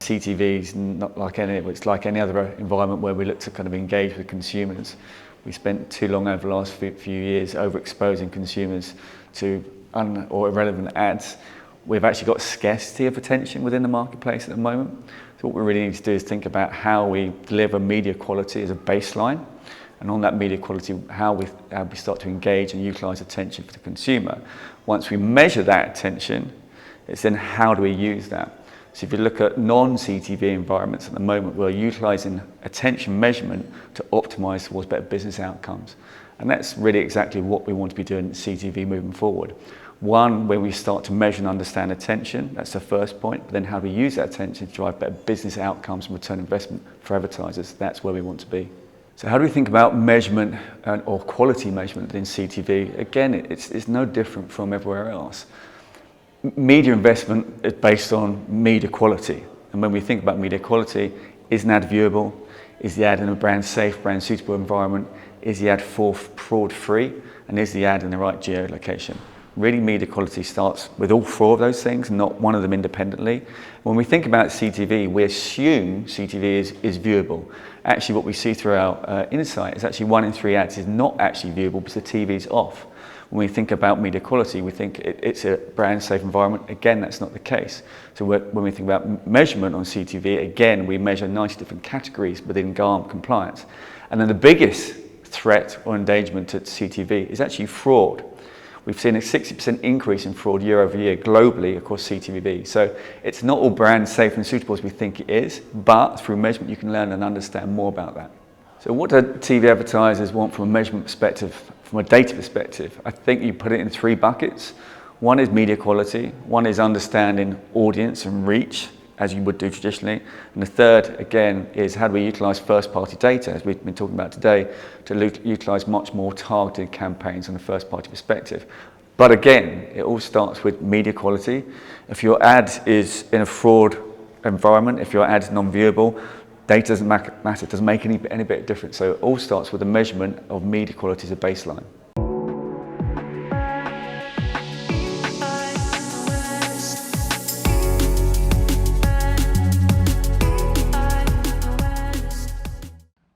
CTV is not like it's like any other environment where we look to kind of engage with consumers. We spent too long over the last few years overexposing consumers to or irrelevant ads. We've actually got scarcity of attention within the marketplace at the moment. So what we really need to do is think about how we deliver media quality as a baseline, and on that media quality, how we start to engage and utilise attention for the consumer. Once we measure that attention, it's then how do we use that? So if you look at non-CTV environments at the moment, we're utilising attention measurement to optimise towards better business outcomes. And that's really exactly what we want to be doing at CTV moving forward. One, when we start to measure and understand attention, that's the first point, but then how do we use that attention to drive better business outcomes and return investment for advertisers? That's where we want to be. So how do we think about measurement or quality measurement within CTV? Again, it's no different from everywhere else. Media investment is based on media quality. And when we think about media quality, is an ad viewable? Is the ad in a brand safe, brand suitable environment? Is the ad fraud free? And is the ad in the right geolocation? Really, media quality starts with all four of those things, not one of them independently. When we think about CTV, we assume CTV is viewable. Actually, what we see through our insight is actually 1 in 3 ads is not actually viewable because the TV's off. When we think about media quality, we think it's a brand safe environment. Again, that's not the case. So when we think about measurement on CTV, again, we measure 90 different categories within GARM compliance. And then the biggest threat or endangerment to CTV is actually fraud. We've seen a 60% increase in fraud year over year globally across CTV. So it's not all brand safe and suitable as we think it is, but through measurement you can learn and understand more about that. So what do TV advertisers want from a measurement perspective, from a data perspective? I think you put it in 3 buckets. One is media quality, one is understanding audience and reach, as you would do traditionally. And the third, again, is how do we utilise first-party data, as we've been talking about today, to utilise much more targeted campaigns on a first-party perspective. But again, it all starts with media quality. If your ad is in a fraud environment, if your ad is non-viewable, data doesn't matter, it doesn't make any bit of difference. So it all starts with the measurement of media quality as a baseline.